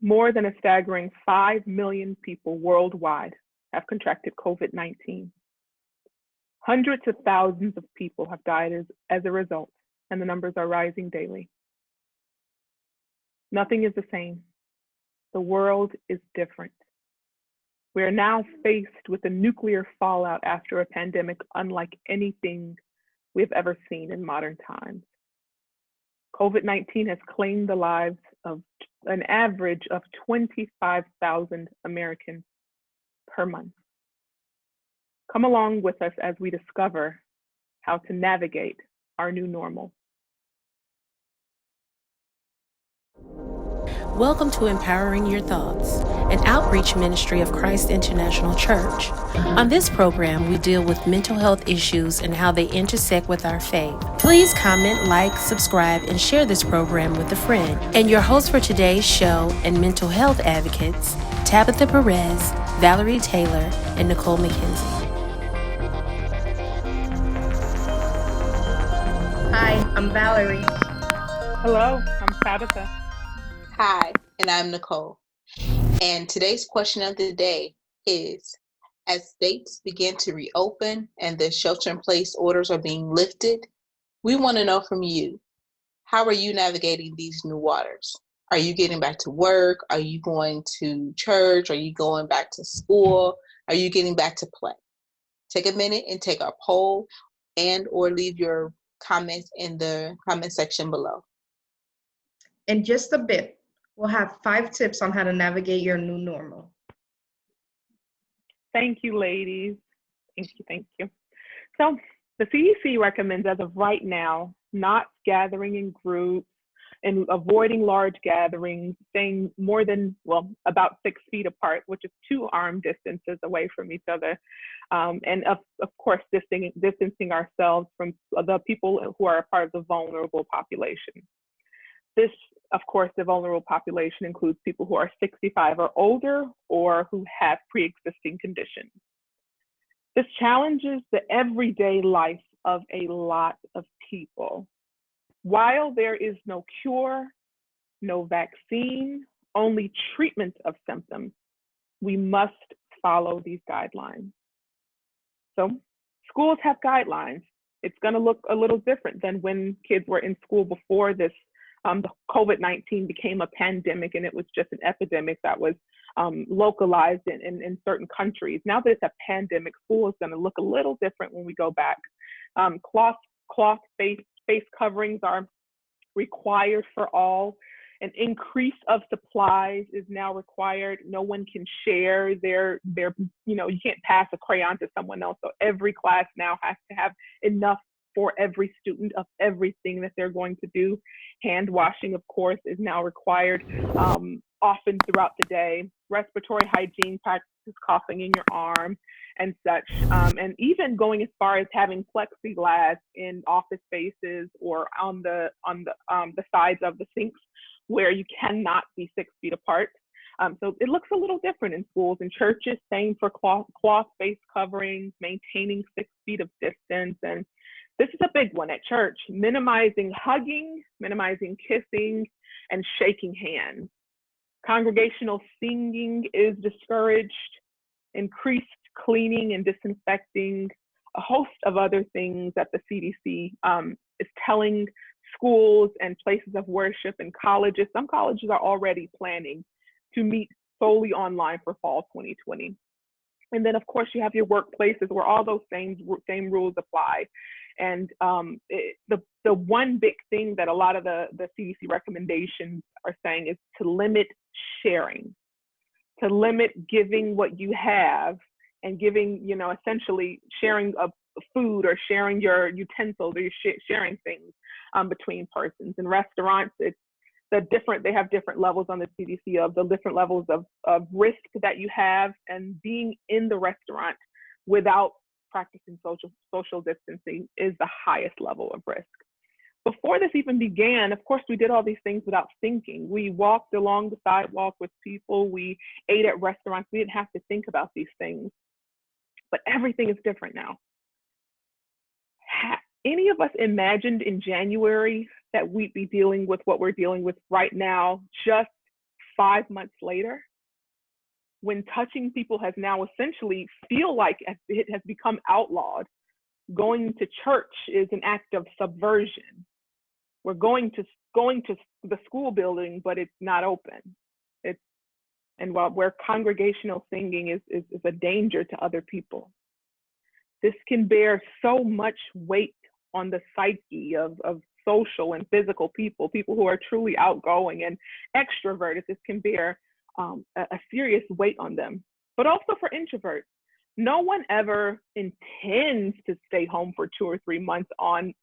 More than a staggering 5 million people worldwide have contracted COVID-19. Hundreds of thousands of people have died as a result, and the numbers are rising daily. Nothing is the same. The world is different. We are now faced with a nuclear fallout after a pandemic unlike anything we've ever seen in modern times. COVID-19 has claimed the lives of an average of 25,000 Americans per month. Come along with us as we discover how to navigate our new normal. Welcome to Empowering Your Thoughts, an outreach ministry of Christ International Church. On this program, we deal with mental health issues and how they intersect with our faith. Please comment, like, subscribe, and share this program with a friend. And your hosts for today's show and mental health advocates, Tabitha Perez, Valerie Taylor, and Nicole McKenzie. Hi, I'm Valerie. Hello, I'm Tabitha. Hi, and I'm Nicole. And today's question of the day is, as states begin to reopen and the shelter-in-place orders are being lifted, we want to know from you, how are you navigating these new waters? Are you getting back to work? Are you going to church? Are you going back to school? Are you getting back to play? Take a minute and take our poll and or leave your comments in the comment section below. In just a bit, we'll have 5 tips on how to navigate your new normal. Thank you, ladies. Thank you. So the CDC recommends, as of right now, not gathering in groups and avoiding large gatherings, staying more than, about 6 feet apart, which is 2 arm distances away from each other. And of course, distancing ourselves from the people who are a part of the vulnerable population. This, of course, the vulnerable population includes people who are 65 or older or who have pre-existing conditions. This challenges the everyday life of a lot of people. While there is no cure, no vaccine, only treatment of symptoms, we must follow these guidelines. So schools have guidelines. It's going to look a little different than when kids were in school before this. The COVID-19 became a pandemic, and it was just an epidemic that was localized in certain countries. Now that it's a pandemic, school is going to look a little different when we go back. Cloth face coverings are required for all. An increase of supplies is now required. No one can share their you can't pass a crayon to someone else. So every class now has to have enough for every student of everything that they're going to do. Hand washing, of course, is now required often throughout the day. Respiratory hygiene practices, coughing in your arm and such. And even going as far as having plexiglass in office spaces or on the sides of the sinks where you cannot be 6 feet apart. So it looks a little different in schools and churches, same for cloth face coverings, maintaining 6 feet of distance. And this is a big one at church, minimizing hugging, minimizing kissing, and shaking hands. Congregational singing is discouraged, increased cleaning and disinfecting, a host of other things that the CDC is telling schools and places of worship and colleges. Some colleges are already planning to meet solely online for fall 2020. And then, of course, you have your workplaces where all those same rules apply. And the one big thing that a lot of the CDC recommendations are saying is to limit sharing, to limit giving what you have and giving, essentially sharing of food or sharing your utensils or sharing things between persons. In restaurants, they have different levels on the CDC of the different levels of risk that you have, and being in the restaurant without practicing social distancing is the highest level of risk. Before this even began, of course, we did all these things without thinking. We walked along the sidewalk with people. We ate at restaurants. We didn't have to think about these things. But everything is different now. Any of us imagined in January that we'd be dealing with what we're dealing with right now just 5 months later, when touching people has now essentially feel like it has become outlawed. Going to church is an act of subversion. We're going to the school building, but it's not open. And while where congregational singing is a danger to other people. This can bear so much weight on the psyche of social and physical people who are truly outgoing and extroverted. This can bear a serious weight on them, but also for introverts. No one ever intends to stay home for 2 or 3 months on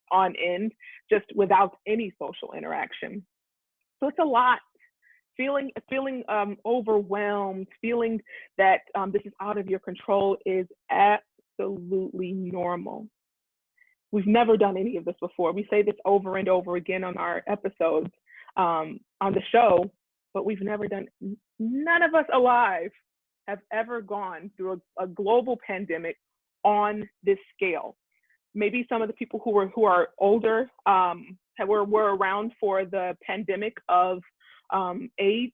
end, just without any social interaction. So it's a lot. Feeling overwhelmed, feeling that this is out of your control is absolutely normal. We've never done any of this before. We say this over and over again on our episodes on the show, but we've never done. None of us alive have ever gone through a global pandemic on this scale. Maybe some of the people who are older were around for the pandemic of AIDS,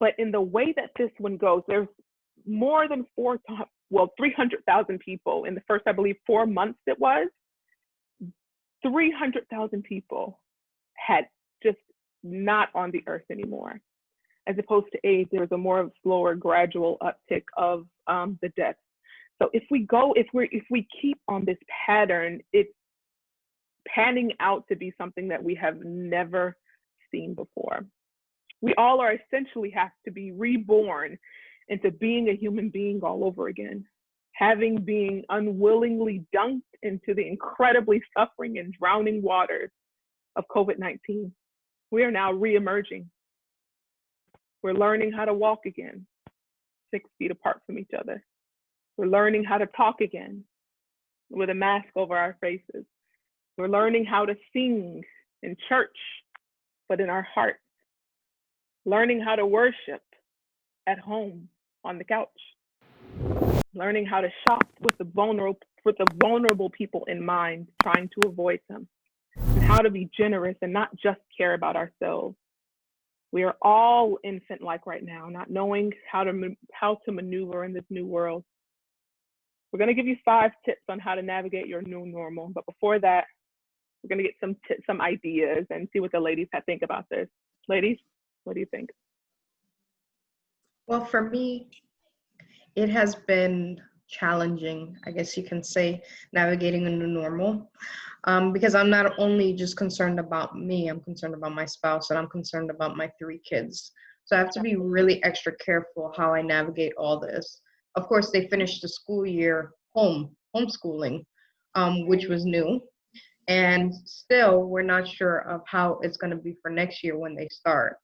but in the way that this one goes, there's more than 300,000 people in the first, I believe, 4 months it was. 300,000 people had just not on the earth anymore. As opposed to AIDS, there was a more slower, gradual uptick of the deaths. So if we keep on this pattern, it's panning out to be something that we have never seen before. We all are essentially have to be reborn into being a human being all over again, having been unwillingly dunked into the incredibly suffering and drowning waters of COVID-19. We are now re-emerging. We're learning how to walk again, 6 feet apart from each other. We're learning how to talk again with a mask over our faces. We're learning how to sing in church, but in our hearts. Learning how to worship at home on the couch. Learning how to shop with the vulnerable people in mind, trying to avoid them. And how to be generous and not just care about ourselves. We are all infant-like right now, not knowing how to maneuver in this new world. We're going to give you 5 tips on how to navigate your new normal. But before that, we're going to get some ideas and see what the ladies think about this. Ladies, what do you think? Well, for me, it has been challenging, I guess you can say, navigating a new normal. Because I'm not only just concerned about me, I'm concerned about my spouse, and I'm concerned about my 3 kids. So I have to be really extra careful how I navigate all this. Of course, they finished the school year homeschooling, which was new. And still, we're not sure of how it's going to be for next year when they start.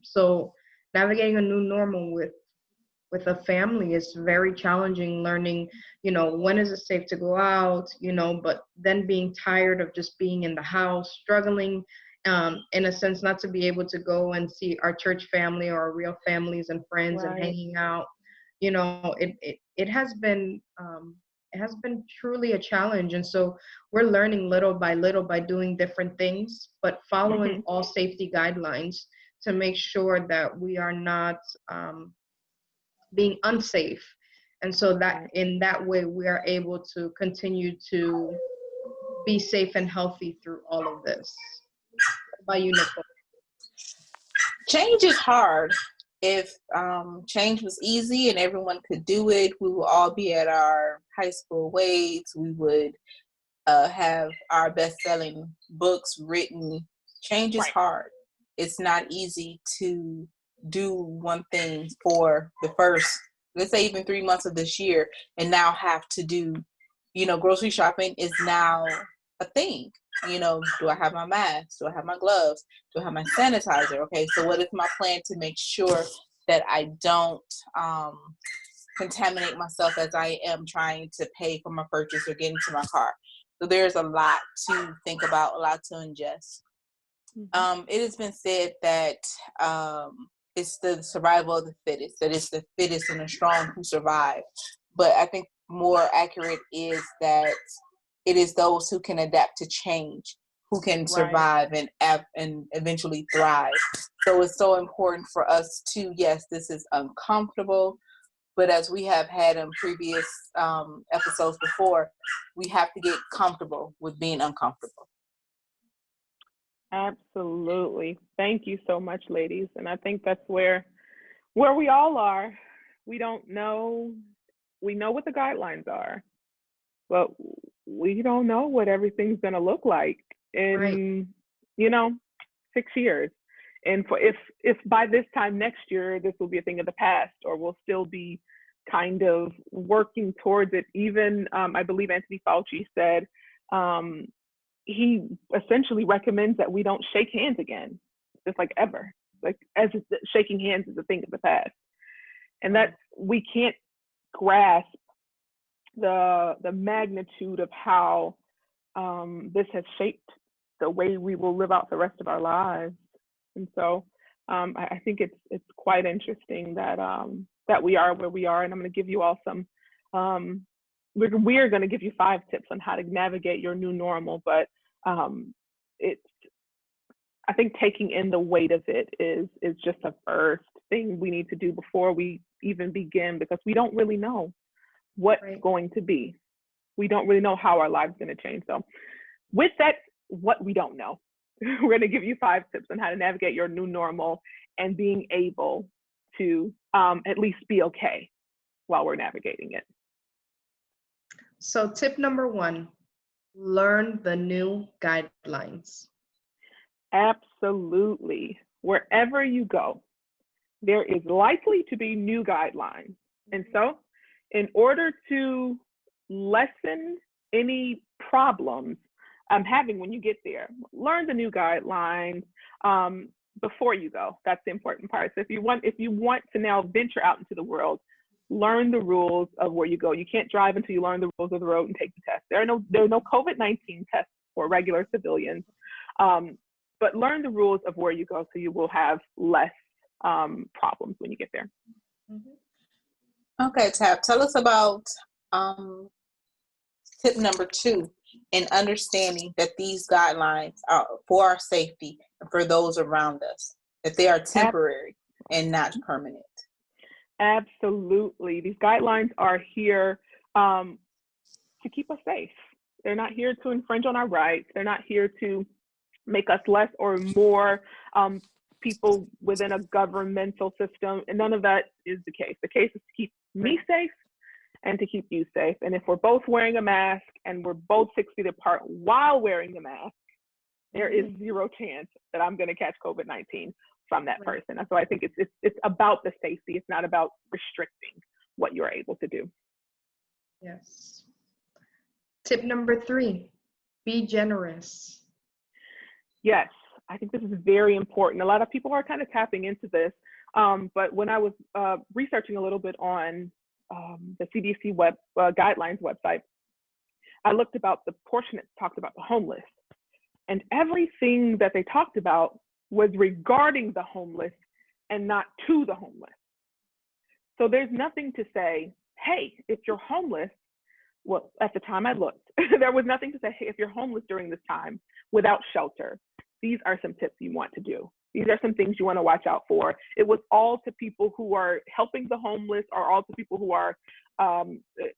So navigating a new normal with a family is very challenging, learning, when is it safe to go out, but then being tired of just being in the house, struggling, in a sense, not to be able to go and see our church family or our real families and friends and hanging out. It has been truly a challenge. And so we're learning little by little by doing different things, but following all safety guidelines to make sure that we are not being unsafe. And so that in that way, we are able to continue to be safe and healthy through all of this. What about you, Nicole? Change is hard. If change was easy and everyone could do it, we would all be at our high school weights. We would have our best-selling books written. Change is hard. It's not easy to do one thing for the first, let's say even 3 months of this year, and now have to do, grocery shopping is now a thing. Do I have my mask? Do I have my gloves? Do I have my sanitizer? Okay, so what is my plan to make sure that I don't contaminate myself as I am trying to pay for my purchase or get into my car? So there's a lot to think about, a lot to ingest. It has been said that it's the survival of the fittest, that it's the fittest and the strong who survive. But I think more accurate is that it is those who can adapt to change. who can Right. survive and eventually thrive. So it's so important for us to, yes, this is uncomfortable, but as we have had in previous episodes before, we have to get comfortable with being uncomfortable. Absolutely. Thank you so much, ladies. And I think that's where we all are. We don't know. We know what the guidelines are, but we don't know what everything's going to look like in, 6 years. And if by this time next year, this will be a thing of the past, or we'll still be kind of working towards it. Even, I believe Anthony Fauci said, he essentially recommends that we don't shake hands again, just like ever, like as if shaking hands is a thing of the past. And that we can't grasp the magnitude of how this has shaped the way we will live out the rest of our lives. And so I think it's quite interesting that that we are where we are. And I'm going to give you all some. We're going to give you 5 tips on how to navigate your new normal, but it's. I think taking in the weight of it is just a first thing we need to do before we even begin, because we don't really know what's going to be. We don't really know how our lives are going to change. So with that, what we don't know, we're going to give you 5 tips on how to navigate your new normal and being able to at least be okay while we're navigating it. So tip number 1, learn the new guidelines. Absolutely. Wherever you go, there is likely to be new guidelines. And so in order to lessen any problems I'm having when you get there, learn the new guidelines before you go. That's the important part. So if you want to now venture out into the world, learn the rules of where you go. You can't drive until you learn the rules of the road and take the test. There are no COVID-19 tests for regular civilians, but learn the rules of where you go so you will have less problems when you get there. Okay, Tab, tell us about tip number 2 in understanding that these guidelines are for our safety and for those around us, that they are temporary and not permanent. Absolutely. These guidelines are here to keep us safe. They're not here to infringe on our rights. They're not here to make us less or more people within a governmental system. And none of that is the case. The case is to keep me safe and to keep you safe. And if we're both wearing a mask and we're both 6 feet apart while wearing a mask, there is zero chance that I'm going to catch COVID-19 from that person. And so I think it's about the safety. It's not about restricting what you're able to do. Yes. Tip number 3, be generous. Yes, I think this is very important. A lot of people are kind of tapping into this, but when I was researching a little bit on the CDC guidelines website, I looked about the portion that talked about the homeless, and everything that they talked about was regarding the homeless and not to the homeless. So there's nothing to say, hey, if you're homeless, well, at the time I looked, there was nothing to say, hey, if you're homeless during this time without shelter, these are some tips you want to do. These are some things you want to watch out for. It was all to people who are helping the homeless, or all to people who are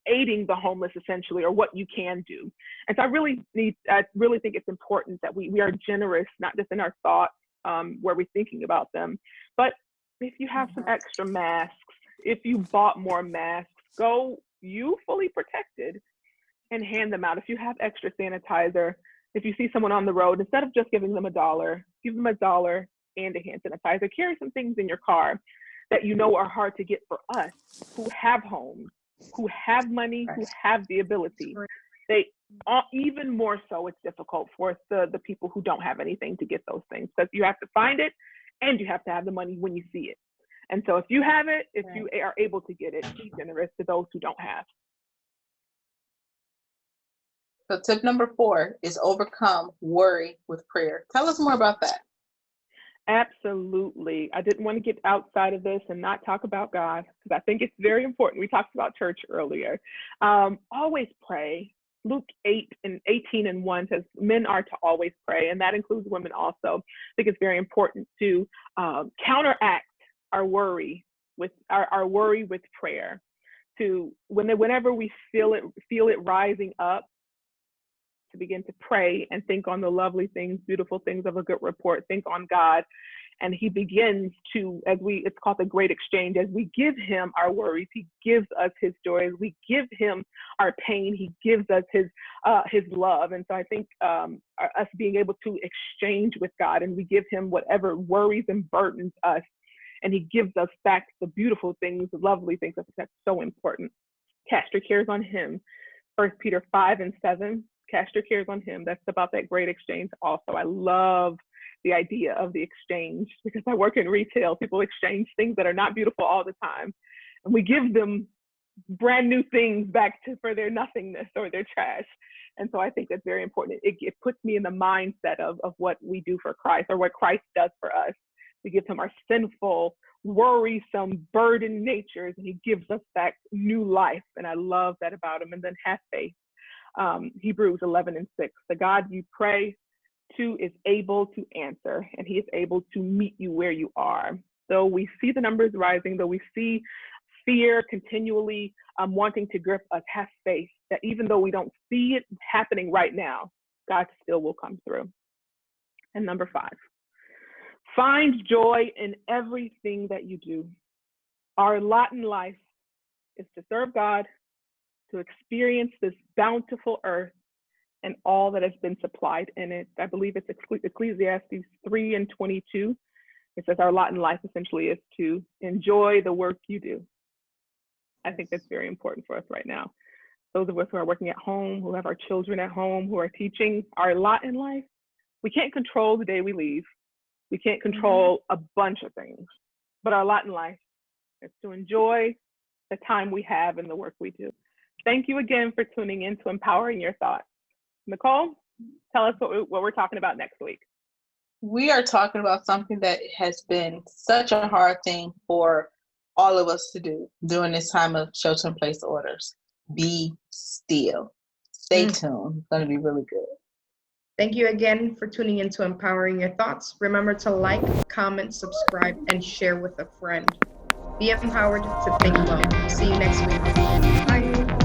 aiding the homeless, essentially, or what you can do. And so I really think it's important that we are generous, not just in our thoughts, where we're thinking about them, but if you have some extra masks, if you bought more masks, go you fully protected and hand them out. If you have extra sanitizer, if you see someone on the road, instead of just giving them $1, give them $1 and a hand sanitizer. Carry some things in your car that you know are hard to get for us who have homes, who have money, who have the ability. They even more so, it's difficult for the people who don't have anything to get those things, because you have to find it and you have to have the money when you see it. And so if you have it, if you are able to get it, be generous to those who don't have. So tip number 4 is overcome worry with prayer. Tell us more about that. Absolutely. I didn't want to get outside of this and not talk about God, because I think it's very important. We talked about church earlier. Always pray. Luke 8:18 says, men are to always pray, and that includes women also. I think it's very important to counteract our worry with our worry with prayer. To whenever we feel it rising up, to begin to pray and think on the lovely things, beautiful things of a good report. Think on God, and He begins to, it's called the great exchange. As we give Him our worries, He gives us His joy. As we give Him our pain, He gives us His love. And so I think us being able to exchange with God, and we give Him whatever worries and burdens us, and He gives us back the beautiful things, the lovely things. That's so important. Cast your cares on Him. 1 Peter 5:7. Cast your cares on Him. That's about that great exchange also. I love the idea of the exchange because I work in retail. People exchange things that are not beautiful all the time, and we give them brand new things back for their nothingness or their trash. And so I think that's very important. It puts me in the mindset of what we do for Christ, or what Christ does for us. We give Him our sinful, worrisome, burdened natures, and He gives us back new life. And I love that about Him. And then have faith. Hebrews 11:6. The God you pray to is able to answer, and He is able to meet you where you are. Though we see the numbers rising, though we see fear continually wanting to grip us, have faith that even though we don't see it happening right now, God still will come through. And number 5, find joy in everything that you do. Our lot in life is to serve God, to experience this bountiful earth and all that has been supplied in it. I believe it's Ecclesiastes 3:22. It says our lot in life essentially is to enjoy the work you do. I think that's very important for us right now. Those of us who are working at home, who have our children at home, who are teaching, our lot in life, we can't control the day we leave. We can't control a bunch of things, but our lot in life is to enjoy the time we have and the work we do. Thank you again for tuning in to Empowering Your Thoughts. Nicole, tell us what we're talking about next week. We are talking about something that has been such a hard thing for all of us to do during this time of shelter-in-place orders. Be still. Stay tuned. It's going to be really good. Thank you again for tuning into Empowering Your Thoughts. Remember to like, comment, subscribe, and share with a friend. Be empowered to think well. See you next week. Bye.